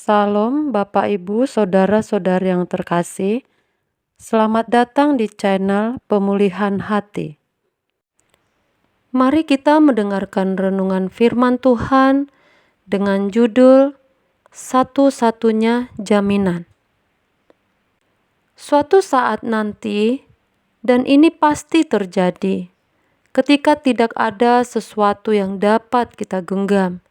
Salam Bapak Ibu, saudara-saudari yang terkasih. Selamat datang di channel Pemulihan Hati. Mari kita mendengarkan renungan firman Tuhan dengan judul Satu-satunya Jaminan. Suatu saat nanti, dan ini pasti terjadi, ketika tidak ada sesuatu yang dapat kita genggam,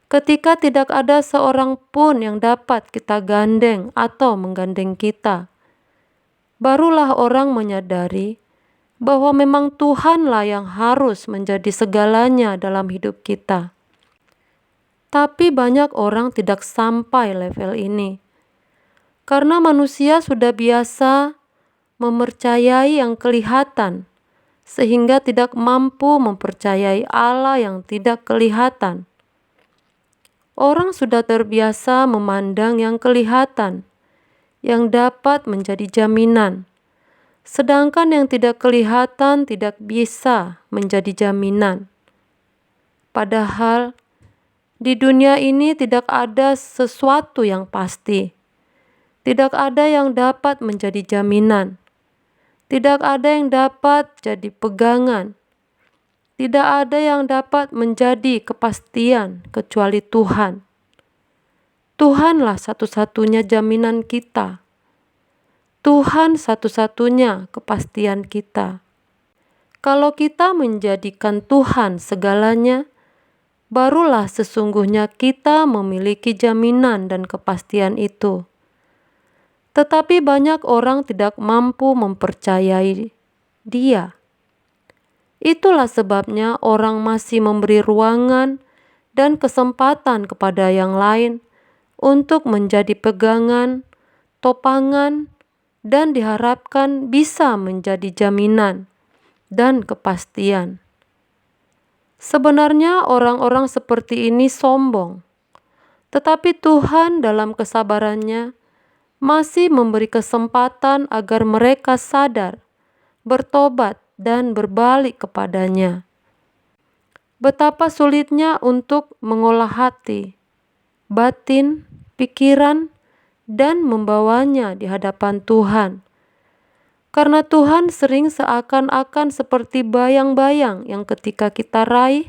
ketika tidak ada seorang pun yang dapat kita gandeng atau menggandeng kita, barulah orang menyadari bahwa memang Tuhanlah yang harus menjadi segalanya dalam hidup kita. Tapi banyak orang tidak sampai level ini, karena manusia sudah biasa mempercayai yang kelihatan, sehingga tidak mampu mempercayai Allah yang tidak kelihatan. Orang sudah terbiasa memandang yang kelihatan, yang dapat menjadi jaminan, sedangkan yang tidak kelihatan tidak bisa menjadi jaminan. Padahal di dunia ini tidak ada sesuatu yang pasti, tidak ada yang dapat menjadi jaminan, tidak ada yang dapat jadi pegangan, tidak ada yang dapat menjadi kepastian kecuali Tuhan. Tuhanlah satu-satunya jaminan kita. Tuhan satu-satunya kepastian kita. Kalau kita menjadikan Tuhan segalanya, barulah sesungguhnya kita memiliki jaminan dan kepastian itu. Tetapi banyak orang tidak mampu mempercayai Dia. Itulah sebabnya orang masih memberi ruangan dan kesempatan kepada yang lain untuk menjadi pegangan, topangan, dan diharapkan bisa menjadi jaminan dan kepastian. Sebenarnya orang-orang seperti ini sombong, tetapi Tuhan dalam kesabarannya masih memberi kesempatan agar mereka sadar, bertobat, dan berbalik kepadanya. Betapa sulitnya untuk mengolah hati, batin, pikiran, dan membawanya di hadapan Tuhan. Karena Tuhan sering seakan-akan seperti bayang-bayang yang ketika kita raih,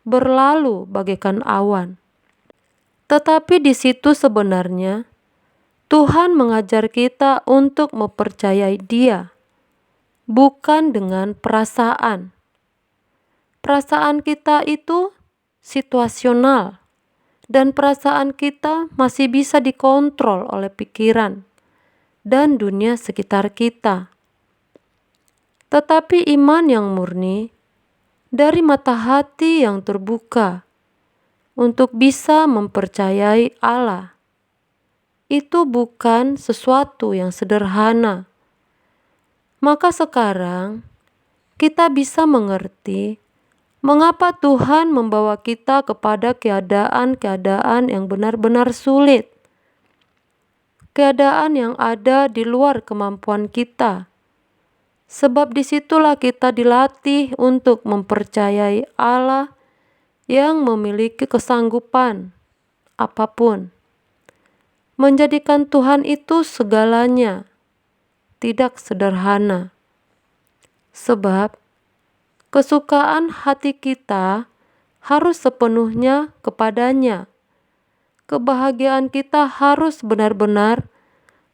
berlalu bagaikan awan. Tetapi di situ sebenarnya Tuhan mengajar kita untuk mempercayai Dia, bukan dengan perasaan. Perasaan kita itu situasional, dan perasaan kita masih bisa dikontrol oleh pikiran dan dunia sekitar kita. Tetapi iman yang murni dari mata hati yang terbuka untuk bisa mempercayai Allah, itu bukan sesuatu yang sederhana. Maka sekarang kita bisa mengerti mengapa Tuhan membawa kita kepada keadaan-keadaan yang benar-benar sulit, keadaan yang ada di luar kemampuan kita. Sebab disitulah kita dilatih untuk mempercayai Allah yang memiliki kesanggupan apapun. Menjadikan Tuhan itu segalanya tidak sederhana. Sebab kesukaan hati kita harus sepenuhnya kepadanya. Kebahagiaan kita harus benar-benar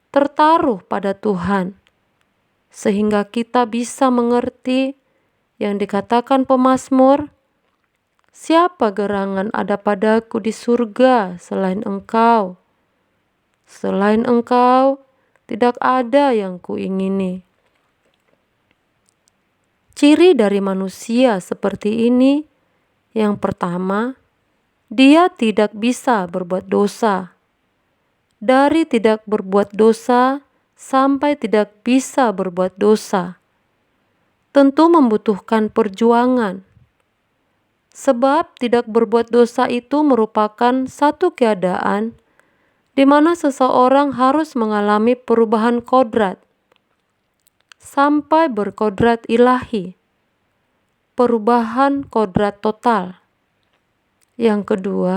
tertaruh pada Tuhan, sehingga kita bisa mengerti yang dikatakan pemazmur, "Siapa gerangan ada padaku di surga selain Engkau? Selain Engkau, tidak ada yang kuingini." Ciri dari manusia seperti ini, yang pertama, dia tidak bisa berbuat dosa. Dari tidak berbuat dosa sampai tidak bisa berbuat dosa, tentu membutuhkan perjuangan. Sebab tidak berbuat dosa itu merupakan satu keadaan di mana seseorang harus mengalami perubahan kodrat sampai berkodrat ilahi, perubahan kodrat total. Yang kedua,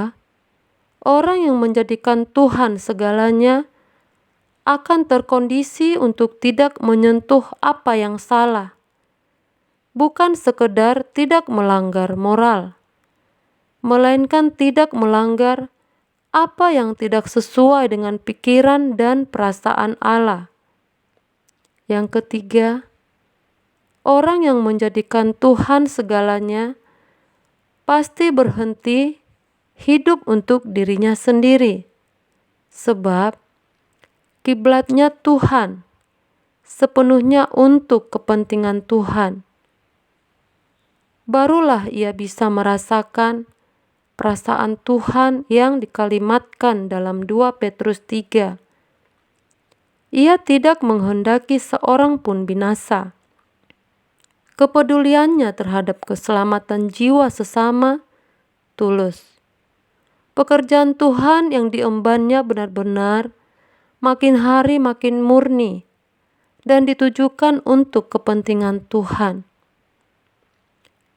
Orang yang menjadikan Tuhan segalanya akan terkondisi untuk tidak menyentuh apa yang salah, bukan sekedar tidak melanggar moral, melainkan tidak melanggar apa yang tidak sesuai dengan pikiran dan perasaan Allah. Yang ketiga, orang yang menjadikan Tuhan segalanya pasti berhenti hidup untuk dirinya sendiri, sebab kiblatnya Tuhan, sepenuhnya untuk kepentingan Tuhan. Barulah ia bisa merasakan perasaan Tuhan yang dikalimatkan dalam 2 Petrus 3. Ia tidak menghendaki seorang pun binasa. Kepeduliannya terhadap keselamatan jiwa sesama tulus. Pekerjaan Tuhan yang diembannya benar-benar makin hari makin murni dan ditujukan untuk kepentingan Tuhan.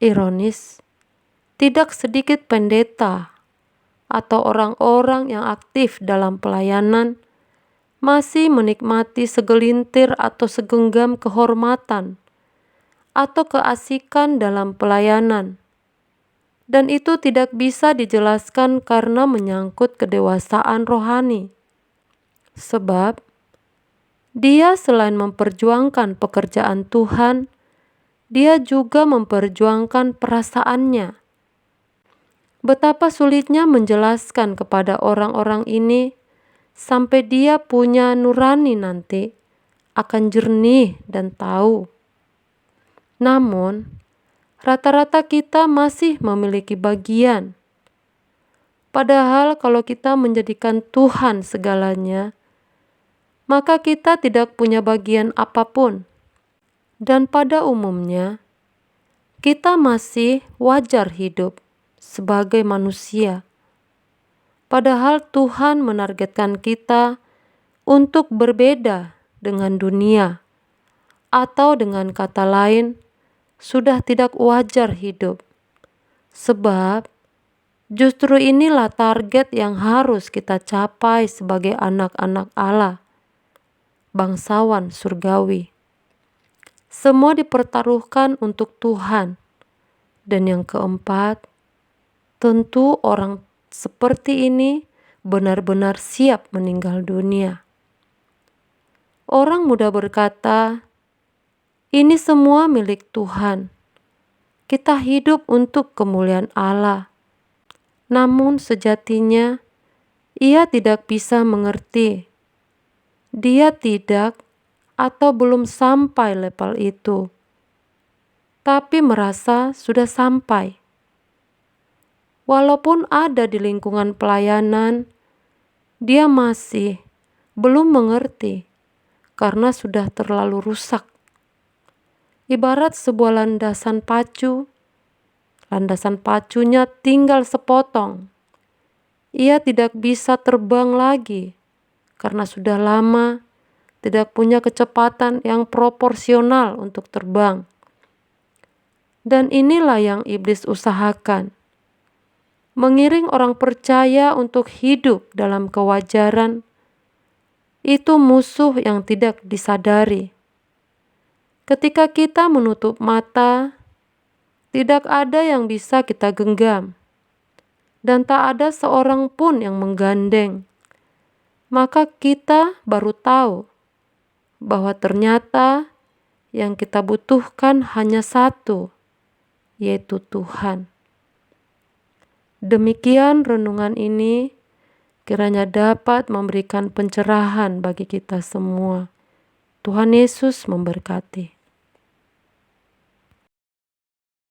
Ironis, tidak sedikit pendeta atau orang-orang yang aktif dalam pelayanan masih menikmati segelintir atau segenggam kehormatan atau keasikan dalam pelayanan. Dan itu tidak bisa dijelaskan karena menyangkut kedewasaan rohani. Sebab dia selain memperjuangkan pekerjaan Tuhan, dia juga memperjuangkan perasaannya. Betapa sulitnya menjelaskan kepada orang-orang ini sampai dia punya nurani nanti akan jernih dan tahu. Namun, rata-rata kita masih memiliki bagian. Padahal kalau kita menjadikan Tuhan segalanya, maka kita tidak punya bagian apapun. Dan pada umumnya, kita masih wajar hidup sebagai manusia. Padahal Tuhan menargetkan kita untuk berbeda dengan dunia, atau dengan kata lain, sudah tidak wajar hidup. Sebab justru inilah target yang harus kita capai sebagai anak-anak Allah, bangsawan surgawi. Semua dipertaruhkan untuk Tuhan. Dan yang keempat, tentu orang seperti ini benar-benar siap meninggal dunia. Orang mudah berkata, ini semua milik Tuhan. Kita hidup untuk kemuliaan Allah. Namun sejatinya, ia tidak bisa mengerti. Dia tidak atau belum sampai level itu, tapi merasa sudah sampai. Walaupun ada di lingkungan pelayanan, dia masih belum mengerti karena sudah terlalu rusak. Ibarat sebuah landasan pacunya tinggal sepotong. Ia tidak bisa terbang lagi karena sudah lama tidak punya kecepatan yang proporsional untuk terbang. Dan inilah yang iblis usahakan. Mengiring orang percaya untuk hidup dalam kewajaran, itu musuh yang tidak disadari. Ketika kita menutup mata, tidak ada yang bisa kita genggam, dan tak ada seorang pun yang menggandeng. Maka kita baru tahu bahwa ternyata yang kita butuhkan hanya satu, yaitu Tuhan. Demikian renungan ini kiranya dapat memberikan pencerahan bagi kita semua. Tuhan Yesus memberkati.